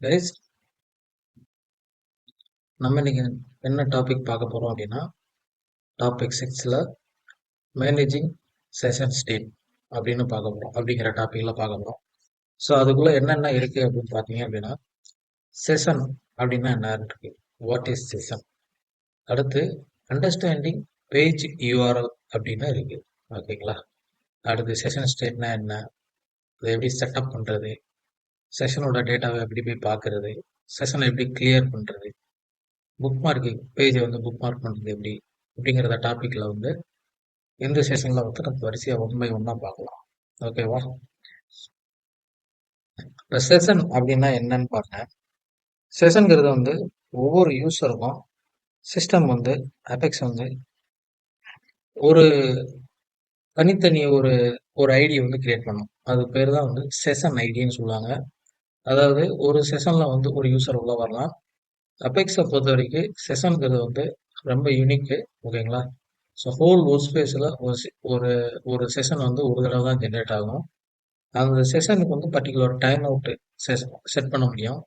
Guys, நம்ம இன்னைக்கு என்ன டாபிக் பார்க்க போறோம் அப்படின்னா டாபிக் 6ல மேனேஜிங் செஷன் ஸ்டேட் அப்படின்னு பார்க்க போறோம். அப்படிங்கிற டாபிக்ல பார்க்க போறோம். ஸோ அதுக்குள்ள என்னென்ன இருக்கு அப்படின்னு பார்த்தீங்க அப்படின்னா செஷன் அப்படின்னா என்ன இருக்கு, வாட் இஸ் செஷன், அடுத்து அண்டர்ஸ்டாண்டிங் பேஜ் யூஆர்எல் அப்படின்னு இருக்கு. ஓகேங்களா? அடுத்து செஷன் ஸ்டேட்னா என்ன, அதை எப்படி செட்டப் பண்றது, செஷனோட டேட்டாவை எப்படி போய் பார்க்கறது, செஷனை எப்படி கிளியர் பண்றது, புக் மார்க்கிங் பேஜை வந்து புக் மார்க் பண்றது எப்படி அப்படிங்கிற டாபிக்ல வந்து இந்த செஷன்ல வந்து நம்ம வரிசையா ஒன் பை ஒன்னா பார்க்கலாம். ஓகேவா? இப்போ செஷன் அப்படின்னா என்னன்னு பாருங்க. செஷன்ங்கிறது வந்து ஒவ்வொரு யூசருக்கும் சிஸ்டம் வந்து அபெக்ஸ் வந்து ஒரு தனித்தனி ஒரு ஒரு ஐடி வந்து கிரியேட் பண்ணும். அது பேர் தான் வந்து செஷன் ஐடின்னு சொல்லுவாங்க. அதாவது ஒரு செஷன்ல வந்து ஒரு யூசர் உள்ள வரலாம். அபெக்ஸை பொறுத்த வரைக்கும் செஷன்ங்கிறது வந்து ரொம்ப யூனிக்கு. ஓகேங்களா? ஸோ ஹோல் ஒர்க் ஸ்பேஸில் ஒரு ஒரு செஷன் வந்து ஒரு தடவை தான் ஜென்ரேட் ஆகும். அந்த செஷனுக்கு வந்து பர்டிகுலர் டைம் அவுட் செட் பண்ண முடியும்.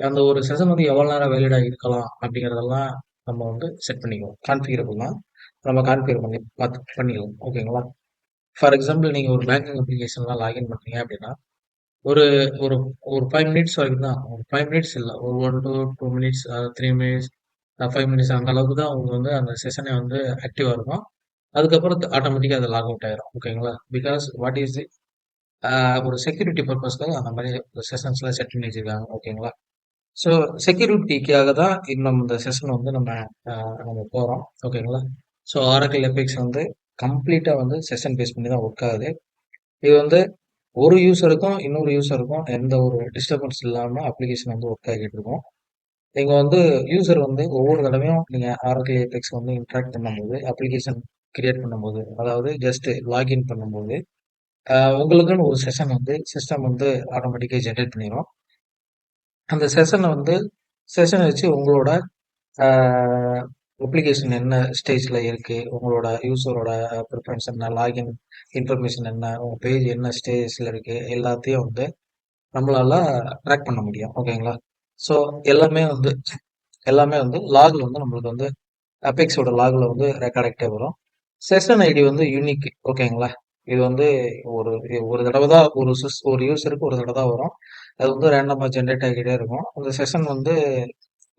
அந்த ஒரு செஷன் வந்து எவ்வளோ நேரம் வேலிடாக இருக்கலாம் அப்படிங்கிறதெல்லாம் நம்ம வந்து செட் பண்ணிக்குவோம். கான்ஃபிகரபிள் தான், நம்ம கான்ஃபிகர் பண்ணி பார்த்து பண்ணிக்கலாம். ஓகேங்களா? ஃபார் எக்ஸாம்பிள் நீங்கள் ஒரு பேங்கிங் அப்ளிகேஷன்லாம் லாகின் பண்ணுறீங்க அப்படின்னா ஒரு ஒரு ஒரு 5 மினிட்ஸ் வரைக்கும் தான். ஒரு 5 மினிட்ஸ் இல்லை, ஒரு 1 to 2 மினிட்ஸ், 3 மினிட்ஸ், 5 மினிட்ஸ், அந்த அளவுக்கு தான் உங்களுக்கு வந்து அந்த செஷனே வந்து ஆக்டிவாக இருக்கும். அதுக்கப்புறம் ஆட்டோமேட்டிக்காக அது லாக் அவுட் ஆயிரும். ஓகேங்களா? பிகாஸ் வாட் இஸ் ஒரு செக்யூரிட்டி பர்பஸ்க்காக அந்த மாதிரி செஷன்ஸ்லாம் செட் பண்ணி வச்சிருக்காங்க. ஓகேங்களா? ஸோ செக்யூரிட்டிக்காக தான் இன்னும் இந்த செஷன் வந்து நம்ம போகிறோம். ஓகேங்களா? ஸோ ஆரக்கிள் எபிக்ஸ் வந்து கம்ப்ளீட்டாக வந்து செஷன் பேஸ் பண்ணி தான் ஒர்க் ஆகுது. இது வந்து ஒரு யூசருக்கும் இன்னொரு யூசருக்கும் எந்த ஒரு டிஸ்டர்பன்ஸ் இல்லாமல் அப்ளிகேஷன் வந்து ஒர்க் ஆகிட்டு இருக்கும். நீங்கள் வந்து யூசர் வந்து ஒவ்வொரு தடவையும் நீங்கள் ஆரக்கிள் எபிக்ஸ் வந்து இன்ட்ராக்ட் பண்ணும்போது, அப்ளிகேஷன் கிரியேட் பண்ணும்போது, அதாவது ஜஸ்ட் லாகின் பண்ணும்போது உங்களுக்குன்னு ஒரு செஷன் வந்து சிஸ்டம் வந்து ஆட்டோமேட்டிக்காக ஜென்ரேட் பண்ணிடும். அந்த செஷனை வச்சு உங்களோட அப்ளிகேஷன் என்ன ஸ்டேஜில் இருக்குது, உங்களோட யூஸரோட ப்ரிஃபரன்ஸ் என்ன, லாகின் இன்ஃபர்மேஷன் என்ன, உங்கள் பேஜ் என்ன ஸ்டேஜில் இருக்குது, எல்லாத்தையும் வந்து நம்மளால ட்ராக் பண்ண முடியும். ஓகேங்களா? ஸோ எல்லாமே வந்து லாகில் வந்து நம்மளுக்கு வந்து அபெக்ஸோட லாகில் வந்து ரெக்கார்ட் ஆகிட்டே வரும். செஷன் ஐடி வந்து யூனிக். ஓகேங்களா? இது வந்து ஒரு ஒரு தடவை தான் ஒரு யூசருக்கு ஒரு தடவை தான் வரும். அது வந்து ரேண்டமாக ஜென்ரேட் ஆகிக்கிட்டே இருக்கும். அந்த செஷன் வந்து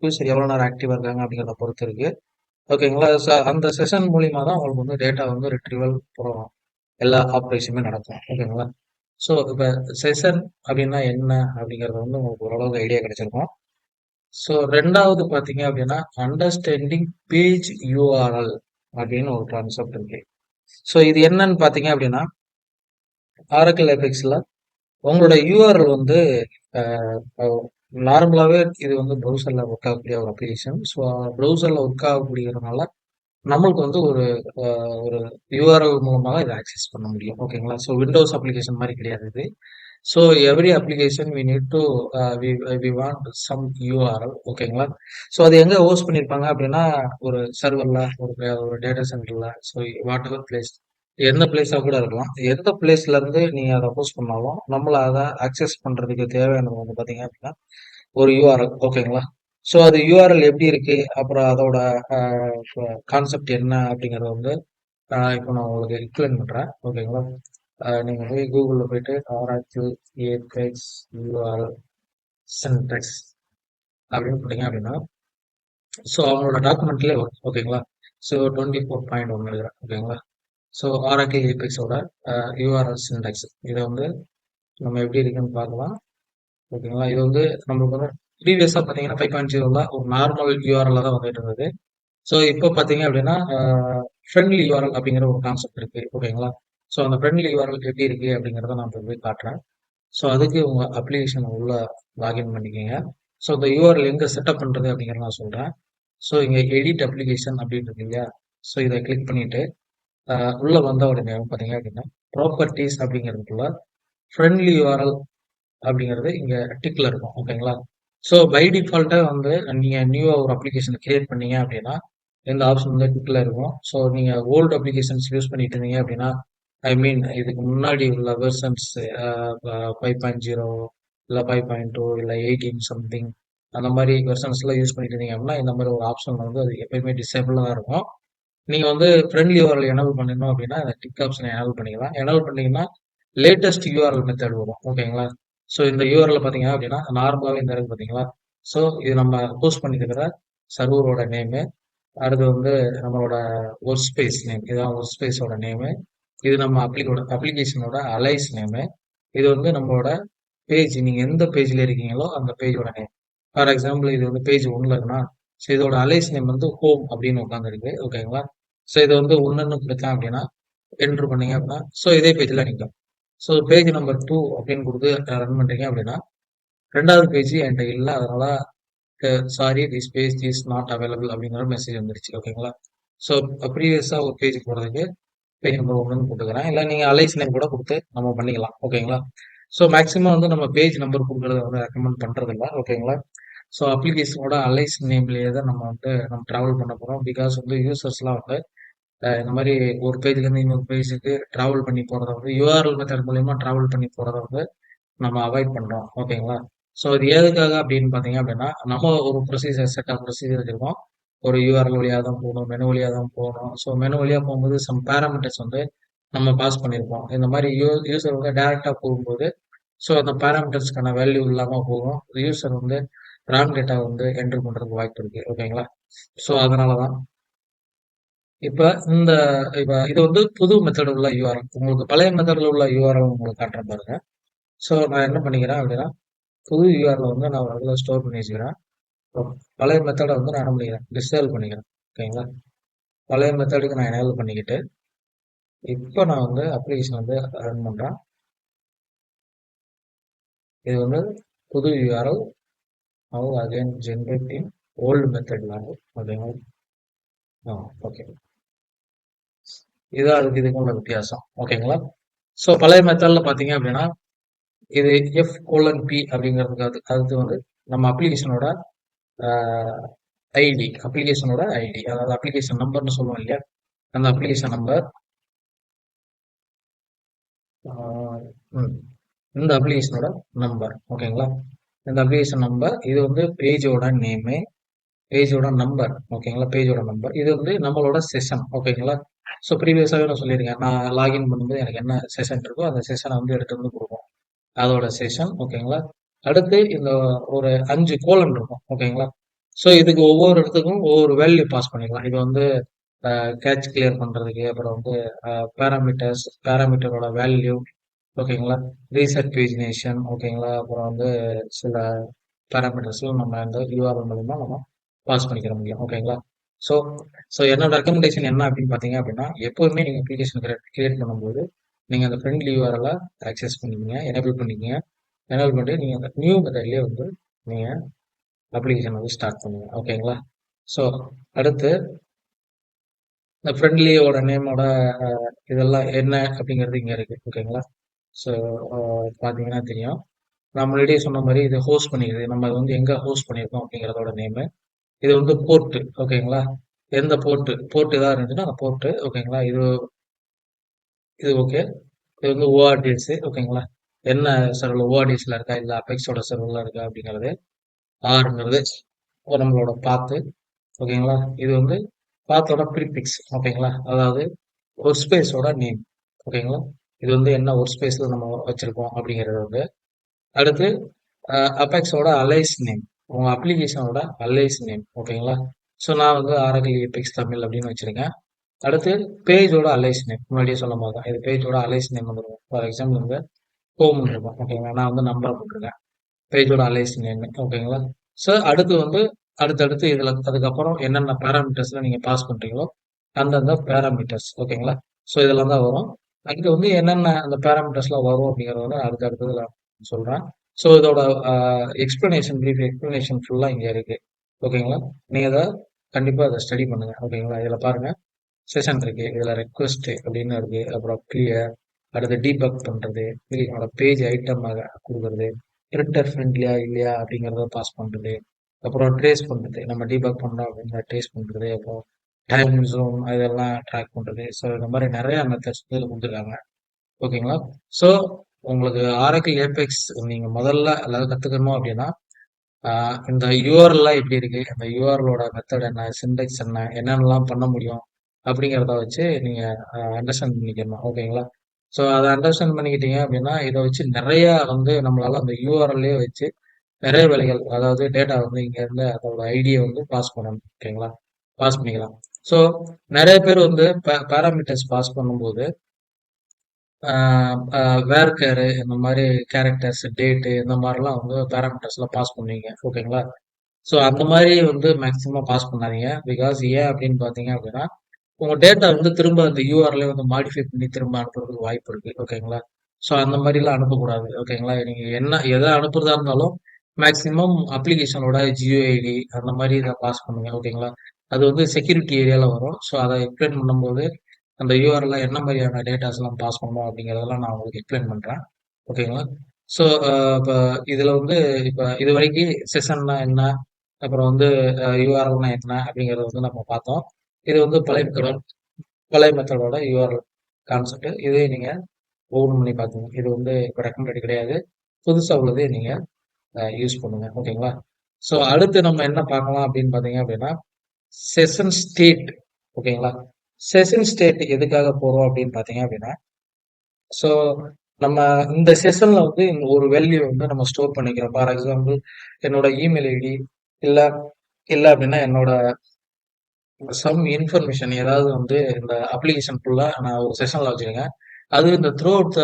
யூசர் எவ்வளோ நேரம் ஆக்டிவாக இருக்காங்க அப்படிங்கிறத பொறுத்து இருக்கு. ஓகேங்களா? அந்த செஷன் மூலியமா தான் உங்களுக்கு வந்து டேட்டா வந்து ரிட்ரீவல் போகும், எல்லா ஆப்ரேஷனுமே நடக்கும். ஓகேங்களா? ஸோ இப்போ செஷன் அப்படின்னா என்ன அப்படிங்கிறது வந்து உங்களுக்கு ஓரளவுக்கு ஐடியா கிடைச்சிருக்கும். ஸோ ரெண்டாவது பார்த்தீங்க அப்படின்னா அண்டர்ஸ்டாண்டிங் பேஜ் யூஆர்எல் அப்படின்னு ஒரு கான்செப்ட் இருக்கு. ஸோ இது என்னன்னு பார்த்தீங்க அப்படின்னா ஆரக்கிள் எஃபெக்ட்ஸில் உங்களோட யூஆர்எல் வந்து நார்மலாகவே இது வந்து ப்ரௌசரில் ஒர்க் ஆகக்கூடிய ஒரு அப்ளிகேஷன். ஸோ ப்ரௌசரில் ஒர்க் ஆகக்கூடியதுனால நம்மளுக்கு வந்து ஒரு யூஆர்எல் மூலமாக இதை ஆக்சஸ் பண்ண முடியும். ஓகேங்களா? ஸோ விண்டோஸ் அப்ளிகேஷன் மாதிரி கிடையாது இது. So every application we need to we want some URL. ஓகேங்களா? ஸோ அது எங்கே ஹோஸ்ட் பண்ணியிருப்பாங்க அப்படின்னா ஒரு சர்வரில், ஒரு டேட்டா சென்டரில், ஸோ வாட் எவர் பிளேஸ், எந்த பிளேஸாக கூட இருக்கலாம். எந்த பிளேஸ்ல இருந்து நீங்கள் அதை ஹோஸ்ட் பண்ணாலும் நம்மள அதை அக்சஸ் பண்ணுறதுக்கு தேவையானது வந்து பார்த்தீங்க அப்படின்னா ஒரு யூஆர்எல். ஓகேங்களா? ஸோ அது யூஆர்எல் எப்படி இருக்கு, அப்புறம் அதோட கான்செப்ட் என்ன அப்படிங்கிறத வந்து இப்போ நான் உங்களுக்கு எக்ஸ்பிளைன் பண்ணுறேன். ஓகேங்களா? நீங்கள் போய் கூகுளில் போயிட்டு ஆராய்ச்சி ஏபெக்ஸ் யூஆர்எல் சின்டெக்ஸ் அப்படின்னு போட்டீங்க அப்படின்னா ஸோ அவங்களோட டாக்குமெண்ட்லேயே வரும். ஓகேங்களா? ஸோ 24.1 எழுதுறேன். ஓகேங்களா? ஸோ ஆராக்கிள் ஏபெக்ஸோட யூஆர்எல் சின்டெக்ஸ் இதை வந்து நம்ம எப்படி இருக்குன்னு பார்க்கலாம். ஓகேங்களா? இது வந்து நம்மளுக்கு வந்து ப்ரீவியஸாக பார்த்தீங்கன்னா 5.0ல ஒரு நார்மல் யூஆர்எல் தான் வந்துட்டு இருந்தது. ஸோ இப்போ பார்த்தீங்க அப்படின்னா ஃப்ரெண்ட்லி யூஆர்எல் அப்படிங்கிற ஒரு கான்செப்ட் இருக்கு. ஓகேங்களா? ஸோ அந்த ஃப்ரெண்ட்லி யூஆர்எல் எப்படி இருக்கு அப்படிங்கிறத நான் இப்போ போய் காட்டுறேன். ஸோ அதுக்கு உங்கள் அப்ளிகேஷன் உள்ள லாகின் பண்ணிக்கோங்க. ஸோ இந்த யூஆர்எல் எங்கே செட்டப் பண்ணுறது அப்படிங்கிறத நான் சொல்கிறேன். ஸோ இங்கே எடிட் அப்ளிகேஷன் அப்படின்னு இருக்கு இல்லையா? ஸோ இதை கிளிக் பண்ணிட்டு உள்ள வந்த உடனே பார்த்தீங்க அப்படின்னா ப்ராப்பர்ட்டிஸ் அப்படிங்கிறதுக்குள்ள ஃப்ரெண்ட்லி யூஆர்எல் அப்படிங்கிறது இங்கே டிக்ல இருக்கும். ஓகேங்களா? ஸோ பை டிஃபால்ட்டாக வந்து நீங்கள் நியூவாக ஒரு அப்ளிகேஷன் கிரியேட் பண்ணீங்க அப்படின்னா இந்த ஆப்ஷன் வந்து டிக்ல இருக்கும். ஸோ நீங்கள் ஓல்டு அப்ளிகேஷன்ஸ் யூஸ் பண்ணிட்டு இருந்தீங்க அப்படின்னா ஐ மீன் இதுக்கு முன்னாடி உள்ள வெர்ஷன்ஸ் 5.0 இல்லை 5.2 இல்லை 18 சம்திங் அந்த மாதிரி வெர்ஷன்ஸ்லாம் யூஸ் பண்ணிட்டு இருந்தீங்க அப்படின்னா இந்த மாதிரி ஒரு ஆப்ஷன் வந்து அது எப்பயுமே டிசேபிளாக தான் இருக்கும். நீங்க வந்து ஃப்ரெண்ட்லி யூஆர்எல் எனேபிள் பண்ணணும் அப்படின்னா அந்த டிக் ஆப்ஷனை எனேபிள் பண்ணிக்கலாம். எனேபிள் பண்ணீங்கன்னா லேட்டஸ்ட் யூஆர்எல் மெத்தட் வரும். ஓகேங்களா? ஸோ இந்த யூஆர்எல் பார்த்தீங்க அப்படின்னா நார்மலாகவே இந்த இருக்கு பார்த்தீங்களா? ஸோ இது நம்ம போஸ்ட் பண்ணிட்டு இருக்கிற சர்வரோட நேமு, அடுத்து வந்து நம்மளோட ஒர்க் ஸ்பேஸ் நேம், இதான் ஒர்க் ஸ்பேஸோட நேமு. இது நம்ம அப்ளிகேஷனோட அலைஸ் நேமு. இது வந்து நம்மளோட பேஜ், நீங்க எந்த பேஜ்ல இருக்கீங்களோ அந்த பேஜோட நேம். ஃபார் எக்ஸாம்பிள் இது வந்து பேஜ் 1ல இருக்குன்னா, ஸோ இதோட அலைஸ் நேம் வந்து ஹோம் அப்படின்னு உட்காந்துருக்கு. ஓகேங்களா? ஸோ இதை வந்து ஒன்றுன்னு கொடுத்தேன் அப்படின்னா என்ட்ரு பண்ணீங்க அப்படின்னா ஸோ இதே பேஜில் நிற்கும். ஸோ பேஜ் நம்பர் 2 அப்படின்னு கொடுத்து ரன் பண்றீங்க அப்படின்னா 2வது பேஜ் என்கிட்ட இல்லை, அதனால sorry this page is not available அப்படிங்கிற மெசேஜ் வந்துருச்சு. ஓகேங்களா? ஸோ ப்ரீவியஸாக ஒரு பேஜ் போகிறதுக்கு பேஜ் நம்பர் 1ன்னு போட்டுக்கிறேன். இல்லை நீங்கள் அலைஸ் நேம் கூட கொடுத்து நம்ம பண்ணிக்கலாம். ஓகேங்களா? ஸோ மேக்ஸிமம் வந்து நம்ம பேஜ் நம்பர் கொடுக்குறத வந்து ரெக்கமெண்ட் பண்ணுறது இல்லை. ஓகேங்களா? ஸோ அப்ளிகேஷனோட அலைஸ் நேம்லேயே தான் நம்ம ட்ராவல் பண்ண போகிறோம். பிகாஸ் வந்து யூசர்ஸ்லாம் வந்து இந்த மாதிரி ஒரு பேஜ்லேருந்து இன்னொரு பேஜுக்கு ட்ராவல் பண்ணி போகிறத வந்து யூஆர்எல் மெத்தட் மூலயமா ட்ராவல் பண்ணி போகிறத வந்து நம்ம அவாய்ட் பண்ணுறோம். ஓகேங்களா? ஸோ இது எதுக்காக அப்படின்னு பார்த்தீங்க அப்படின்னா நம்ம ஒரு ப்ரொசீஜர் செட் ஆஃப் ப்ரொசீஜர் வச்சுருக்கோம். ஒரு யூஆர்எல் வழியாக தான் போகணும், மெனு வழியாக தான் போகணும். ஸோ மெனு வழியாக போகும்போது சம் பேராமீட்டர்ஸ் வந்து நம்ம பாஸ் பண்ணியிருப்போம். இந்த மாதிரி யூசர் வந்து டைரெக்டாக போகும்போது ஸோ அந்த பேராமீட்டர்ஸ்க்கான வேல்யூ இல்லாமல் போகும். யூசர் வந்து ராங் டேட்டா வந்து என்ட்ரு பண்ணுறதுக்கு வாய்ப்பு இருக்குது. ஓகேங்களா? ஸோ அதனால தான் இப்ப இந்த இப்ப இது வந்து புது மெத்தட் உள்ள யூஆர்எல். உங்களுக்கு பழைய மெத்தட்ல உள்ள யூஆர்எல் உங்களுக்கு காட்டுறேன் பாருங்க. ஸோ நான் என்ன பண்ணிக்கிறேன் அப்படின்னா, புது யூஆர்எல் வந்து நான் ஒரு இடத்துல ஸ்டோர் பண்ணி வச்சுக்கிறேன். பழைய மெத்தடை வந்து நான் என்ன பண்ணிக்கிறேன், டிசேபிள் பண்ணிக்கிறேன். ஓகேங்களா? பழைய மெத்தடுக்கு நான் எனேபிள் பண்ணிக்கிட்டு, இப்போ நான் வந்து அப்ளிகேஷன் வந்து ரன் பண்றேன். இது வந்து புது URL now again generating old method value. ஓகேங்களா? ஓகே. இதுதான் இதுக்கு உள்ள வித்தியாசம். ஓகேங்களா? ஸோ பழைய மெத்தட்ல பார்த்தீங்க அப்படின்னா இது F:P அப்படிங்கிறதுக்கு அடுத்து வந்து நம்ம அப்ளிகேஷனோட ஐடி, அதாவது அப்ளிகேஷன் நம்பர்னு சொல்லுவோம் இல்லையா, அந்த அப்ளிகேஷன் நம்பர், இந்த அப்ளிகேஷனோட நம்பர். ஓகேங்களா? இந்த அப்ளிகேஷன் நம்பர், இது வந்து பேஜோட நேமு, பேஜோட நம்பர். ஓகேங்களா? பேஜோட நம்பர், இது வந்து நம்மளோட செஷன். ஓகேங்களா? ஸோ ப்ரீவியஸாகவே நான் சொல்லியிருக்கேன், நான் லாகின் பண்ணும்போது எனக்கு என்ன செஷன் இருக்கோ அந்த செஷனை வந்து எடுத்து வந்து கொடுப்போம். அதோட செஷன். ஓகேங்களா? அடுத்து இந்த ஒரு 5 கோலன் இருக்கும். ஓகேங்களா? ஸோ இதுக்கு ஒவ்வொரு இடத்துக்கும் ஒவ்வொரு வேல்யூ பாஸ் பண்ணிக்கலாம். இது வந்து கேட்ச் கிளியர் பண்றதுக்கு, அப்புறம் வந்து பேராமீட்டரோட வேல்யூ. ஓகேங்களா? Reset pagination. ஓகேங்களா? அப்புறம் வந்து சில பேராமீட்டர்ஸ்லாம் நம்ம இந்த யூஆர்எல் மூலமா நம்ம பாஸ் பண்ணிக்கிற முடியும். ஓகேங்களா? ஸோ ஸோ என்னோட ரெக்கமெண்டேஷன் என்ன அப்படின்னு பார்த்தீங்க அப்படின்னா, எப்போதுமே நீங்கள் அப்ளிகேஷன் கிரியேட் பண்ணும்போது நீங்கள் அந்த ஃப்ரெண்ட்லி யூஆர்எல் ஆக்சஸ் பண்ணிக்கங்க, எனேபிள் பண்ணிக்கங்க. எனேபிள் பண்ணிட்டு நீங்கள் அந்த நியூ மெத்தட்லேயே வந்து நீங்கள் அப்ளிகேஷன் வந்து ஸ்டார்ட் பண்ணுங்க. ஓகேங்களா? ஸோ அடுத்து இந்த ஃப்ரெண்ட்லியோட நேமோட இதெல்லாம் என்ன அப்படிங்கிறது இங்கே இருக்கு. ஓகேங்களா? ஸோ பார்த்தீங்கன்னா தெரியும். நான் முன்னாடியே சொன்ன மாதிரி இது ஹோஸ்ட் பண்ணிக்கிறது, நம்ம வந்து எங்கே ஹோஸ்ட் பண்ணியிருக்கோம் அப்படிங்கிறதோட நேமு. இது வந்து போர்ட்டு. ஓகேங்களா? எந்த போர்ட் ஏதாவது இருந்துச்சுன்னா அந்த போர்ட்டு. ஓகேங்களா? இது இது ஓகே. இது வந்து ஓஆர்டிஎஸ். ஓகேங்களா? என்ன சர்வர் ஓஆர்டிஎஸ்ல இருக்கா, இல்லை அபெக்ஸோட சர்வர்ல இருக்கா அப்படிங்கிறது. ஆறுங்கிறது நம்மளோட பாத்து. ஓகேங்களா? இது வந்து பாத்தோட ப்ரீபிக்ஸ். ஓகேங்களா? அதாவது ஒர்க் ஸ்பேஸோட நேம். ஓகேங்களா? இது வந்து என்ன ஒர்க் ஸ்பேஸ்ல நம்ம வச்சிருக்கோம் அப்படிங்கிறது வந்து. அடுத்து அபெக்ஸோட அலைஸ் நேம், உங்க அப்ளிகேஷனோட அலைஸ் நேம். ஓகேங்களா? ஸோ நான் வந்து ஆரக்கிள் எபிக்ஸ் தமிழ் அப்படின்னு வச்சிருக்கேன். அடுத்து பேஜோட அலைஸ் நேம், முன்னாடியே சொல்லும் போது தான் இது பேஜோட அலைஸ் நேம் வந்துருக்கும். ஃபார் எக்ஸாம்பிள் வந்து ஹோம் இருக்கும். ஓகேங்களா? நான் வந்து நம்பரை போட்டிருக்கேன், பேஜோட அலைஸ் நேம். ஓகேங்களா? ஸோ அடுத்து வந்து அடுத்தடுத்து இதுல அதுக்கப்புறம் என்னென்ன பேராமீட்டர்ஸ்ல நீங்க பாஸ் பண்றீங்களோ அந்தந்த பேராமீட்டர்ஸ். ஓகேங்களா? ஸோ இதெல்லாம் தான் வரும். அங்க வந்து என்னென்ன அந்த பேராமீட்டர்ஸ்லாம் வரும் அப்படிங்கறத வந்து அடுத்த அடுத்ததுல சொல்றேன். ஸோ இதோட பிரீஃப் எக்ஸ்பிளனேஷன் ஃபுல்லா இங்க இருக்கு. ஓகேங்களா? நீங்க அதை கண்டிப்பா அதை ஸ்டடி பண்ணுங்க. ஓகேங்களா? இதுல பாருங்க, செஷன் இருக்கு, இதுல ரெக்வெஸ்ட் அப்படின்னு இருக்கு, அப்புறம் கிளியர், அடுத்து டீபக் பண்றது, என்னோட பேஜ் ஐட்டம் கொடுக்கறது, பிரிண்டர் ஃப்ரெண்ட்லியா இல்லையா அப்படிங்கிறத பாஸ் பண்றது, அப்புறம் ட்ரேஸ் பண்றது, நம்ம டீபக் பண்றோம் அப்படிங்கிற ட்ரேஸ் பண்றது, அப்புறம் டைம் ஜோன் இதெல்லாம் ட்ராக் பண்றது. ஸோ இந்த மாதிரி நிறைய மெத்தட்ஸ் இதில் கொடுத்துருக்காங்க. ஓகேங்களா? ஸோ உங்களுக்கு ஆரக்கிள் ஏபெக்ஸ் நீங்க முதல்ல அதாவது கத்துக்கணும் அப்படின்னா இந்த யூஆர்எல்லாம் எப்படி இருக்கு, அந்த யூஆர்எலோட மெத்தட் என்ன, சின்டெக்ஸ் என்ன, என்னென்னலாம் பண்ண முடியும் அப்படிங்கிறத வச்சு நீங்க அண்டர்ஸ்டாண்ட் பண்ணிக்கணும். ஓகேங்களா? ஸோ அதை அண்டர்ஸ்டாண்ட் பண்ணிக்கிட்டீங்க அப்படின்னா இதை வச்சு நிறைய வந்து நம்மளால அந்த யூஆர்எல்லே வச்சு நிறைய வேலைகள், அதாவது டேட்டா வந்து இங்க இருந்து அதோட ஐடியை வந்து பாஸ் பண்ணணும். ஓகேங்களா? பாஸ் பண்ணிக்கலாம். ஸோ நிறைய பேர் வந்து பேராமீட்டர்ஸ் பாஸ் பண்ணும்போது வேர்க்கரு இந்த மாதிரி கேரக்டர்ஸ், டேட்டு இந்த மாதிரிலாம் வந்து பேராமீட்டர்ஸ்லாம் பாஸ் பண்ணுவீங்க. ஓகேங்களா? ஸோ அந்த மாதிரி வந்து மேக்ஸிமம் பாஸ் பண்ணாதீங்க. பிகாஸ் ஏன் அப்படின்னு பார்த்தீங்க அப்படின்னா உங்க டேட்டா வந்து திரும்ப அந்த யூஆர்ல வந்து மாடிஃபை பண்ணி திரும்ப அனுப்புறதுக்கு வாய்ப்பு இருக்கு. ஓகேங்களா? ஸோ அந்த மாதிரிலாம் அனுப்பக்கூடாது. ஓகேங்களா? நீங்க என்ன எதை அனுப்புறதா இருந்தாலும் மேக்ஸிமம் அப்ளிகேஷனோட ஜியோஐடி அந்த மாதிரி இதை பாஸ் பண்ணுங்க. ஓகேங்களா? அது வந்து செக்யூரிட்டி ஏரியால வரும். ஸோ அதை எக்ஸ்பிளைன் பண்ணும்போது அந்த யூஆர்ல என்ன மாதிரியான டேட்டாஸ் எல்லாம் பாஸ் பண்ணணும் அப்படிங்கிறதெல்லாம் நான் உங்களுக்கு எக்ஸ்பிளைன் பண்றேன். ஓகேங்களா? ஸோ இப்போ இதுல வந்து இப்போ இது வரைக்கும் செஷன்னா என்ன, அப்புறம் வந்து யூஆர்எல்னா என்ன அப்படிங்கறத வந்து நம்ம பார்த்தோம். இது வந்து பழைய மெத்தடோட யூஆர்எல் கான்செப்ட். இதே நீங்க ஓபன் பண்ணி பார்த்துங்க. இது வந்து இப்போ ரெக்கமெண்டட் கிடையாது. புதுசா உள்ளதே நீங்க யூஸ் பண்ணுங்க. ஓகேங்களா? ஸோ அடுத்து நம்ம என்ன பார்க்கலாம் அப்படின்னு பார்த்தீங்க அப்படின்னா செஷன் ஸ்டேட். ஓகேங்களா? செஷன் ஸ்டேட் எதுக்காக போறோம் அப்படின்னு பார்த்தீங்க அப்படின்னா ஸோ நம்ம இந்த செஷன்ல வந்து இந்த ஒரு வேல்யூ வந்து நம்ம ஸ்டோர் பண்ணிக்கிறோம். ஃபார் எக்ஸாம்பிள் என்னோட இமெயில் ஐடி இல்ல இல்ல அப்படின்னா என்னோட சம் இன்ஃபர்மேஷன் ஏதாவது வந்து இந்த அப்ளிகேஷனுக்குள்ள நான் ஒரு செஷன்ல வச்சிருக்கேன். அது இந்த த்ரூ அவுட்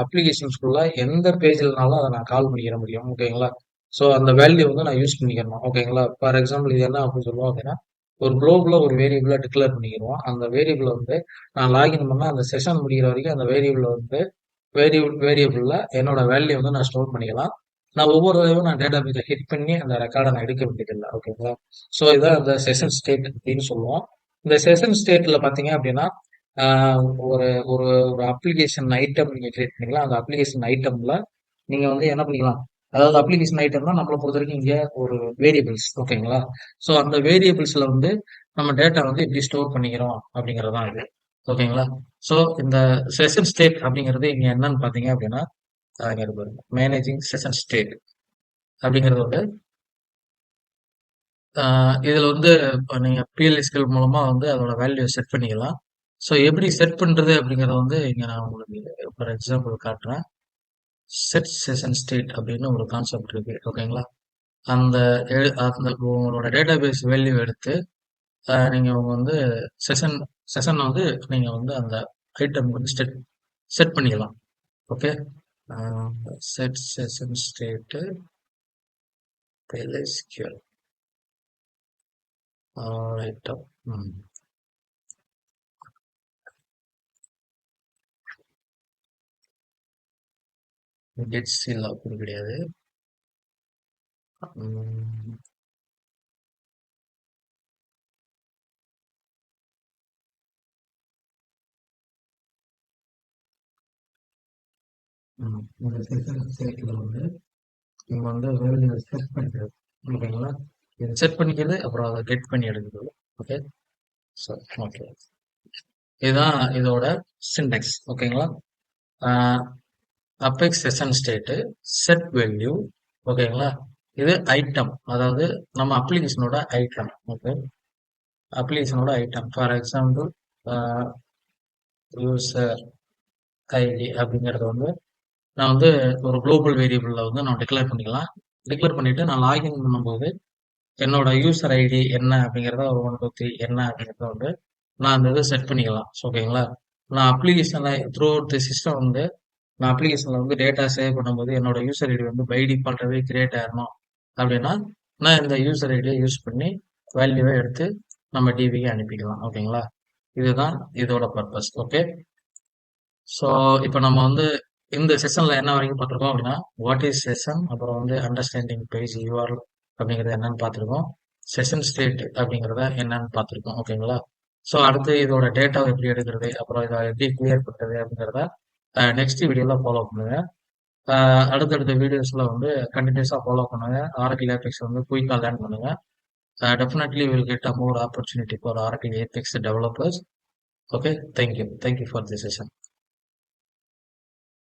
அப்ளிகேஷன்ஸ்குள்ள எந்த பேஜ்லனாலும் அதை நான் கால் பண்ணிக்கிற முடியும். ஓகேங்களா? ஸோ அந்த வேல்யூ வந்து நான் யூஸ் பண்ணிக்கிறணும். ஓகேங்களா? ஃபார் எக்ஸாம்பிள் இது என்ன அப்படின்னு சொல்லுவோம் அப்படின்னா ஒரு குளோப்ல ஒரு வேரியபிளை டிக்ளேர் பண்ணிக்கிறோம். அந்த வேரியபிளை வந்து நான் லாகின் பண்ணா அந்த செஷன் முடிகிற வரைக்கும் அந்த வேரியபிளை வந்து வேரியபிள்ல என்னோட வேல்யூ வந்து நான் ஸ்டோர் பண்ணிக்கலாம். நான் ஒவ்வொரு தடவையும் நான் டேட்டா பேஸை ஹிட் பண்ணி அந்த ரெக்கார்டை நான் எடுக்க வேண்டியதில்லை. ஓகேங்களா? ஸோ இதான் அந்த செஷன் ஸ்டேட் அப்படின்னு சொல்லுவோம். இந்த செஷன் ஸ்டேட்ல பார்த்தீங்க அப்படின்னா ஆஹ் ஒரு ஒரு ஒரு அப்ளிகேஷன் ஐட்டம் நீங்க கிரியேட் பண்ணிக்கலாம். அந்த அப்ளிகேஷன் ஐட்டம்ல நீங்க வந்து என்ன பண்ணிக்கலாம், அதாவது அப்ளிகேஷன் ஐட்டம்னா நம்மளை பொறுத்த வரைக்கும் இங்க ஒரு வேரியபிள்ஸ். ஓகேங்களா? ஸோ அந்த வேரியபிள்ஸ்ல வந்து நம்ம டேட்டா வந்து எப்படி ஸ்டோர் பண்ணிக்கிறோம் அப்படிங்கறதுதான் இது. ஓகேங்களா? ஸோ இந்த செஷன் ஸ்டேட் அப்படிங்கிறது இங்க என்னன்னு பாத்தீங்க அப்படின்னா மேனேஜிங் செஷன் ஸ்டேட் அப்படிங்கிறது வந்து இதுல வந்து இப்ப நீங்க பிஎல்எஸ்கியூஎல் மூலமா வந்து அதோட வேல்யூ செட் பண்ணிக்கலாம். ஸோ எப்படி செட் பண்றது அப்படிங்கறத வந்து இங்க நான் உங்களுக்கு ஃபார் எக்ஸாம்பிள் காட்டுறேன். செட் செஷன் ஸ்டேட் அப்படின்னு ஒரு கான்செப்ட் இருக்கு. ஓகேங்களா? அந்த அந்த உங்களோட டேட்டாபேஸ் வேல்யூ எடுத்து நீங்க உங்க வந்து செஷன் செஷன் வந்து நீங்க வந்து அந்த ஐட்டம் வந்து செட் பண்ணிக்கலாம். Okay. Set session state PLSQL item get seal அப்படி கிடையாது. இந்த செஷன் ஸ்டேட்ல வந்து நீங்க வந்து வேல்யூ செட் பண்ணிக்கிறது. ஓகேங்களா? இது செட் பண்ணிக்கிறது அப்புறம் அதை கெட் பண்ணி எடுக்கிறது. ஓகே. ஸோ ஓகே, இதுதான் இதோட சின்டெக்ஸ். ஓகேங்களா? APEX session state set value. ஓகேங்களா? இது ஐட்டம், அதாவது நம்ம அப்ளிகேஷனோட ஐட்டம். ஓகே, அப்ளிகேஷனோட item. For example user ID அப்படிங்கறது வந்து நான் வந்து ஒரு குளோபல் வேரியபிள்ல வந்து நான் டிக்ளேர் பண்ணிக்கலாம். டிக்ளேர் பண்ணிட்டு நான் லாகின் பண்ணும்போது என்னோட யூசர் ஐடி என்ன அப்படிங்கிறத ஒரு 1 2 3 என்ன அப்படிங்கிறத வந்து நான் அந்த இதை செட் பண்ணிக்கலாம். ஓகேங்களா? நான் அப்ளிகேஷன்ல த்ரூ அவுட் தி சிஸ்டம் வந்து நான் அப்ளிகேஷன்ல வந்து டேட்டா சேவ் பண்ணும்போது என்னோட யூசர் ஐடி வந்து பை டிஃபால்ட்டாவே கிரியேட் ஆகணும் அப்படின்னா நான் இந்த யூசர் ஐடியை யூஸ் பண்ணி வேல்யூவை எடுத்து நம்ம டிவிக்கு அனுப்பிக்கலாம். ஓகேங்களா? இதுதான் இதோட பர்பஸ். ஓகே. ஸோ இப்போ நம்ம வந்து இந்த செஷன்ல என்ன வரைக்கும் பார்த்துருக்கோம் அப்படின்னா வாட் இஸ் செஷன், அப்புறம் வந்து அண்டர்ஸ்டாண்டிங் பேஜ் யூஆர்எல் அப்படிங்கிறது என்னன்னு பார்த்துருக்கோம். செஷன் ஸ்டேட் அப்படிங்கிறத என்னன்னு பார்த்துருக்கோம். ஓகேங்களா? ஸோ அடுத்து இதோட டேட்டாவை எப்படி எடுக்கிறது, அப்புறம் இதை எப்படி கிளியர் பண்ணுறது அப்படிங்கிறத நெக்ஸ்ட் வீடியோல ஃபாலோ பண்ணுங்க. அடுத்தடுத்த வீடியோஸ்ல வந்து கண்டினியூஸா ஃபாலோ பண்ணுங்க. ஆரக்கிள் ஏபெக்ஸ் வந்து குயிக்கா லேர்ன் பண்ணுங்க. Definitely will get a more opportunity for Oracle Apex developers. Okay, thank you for this session.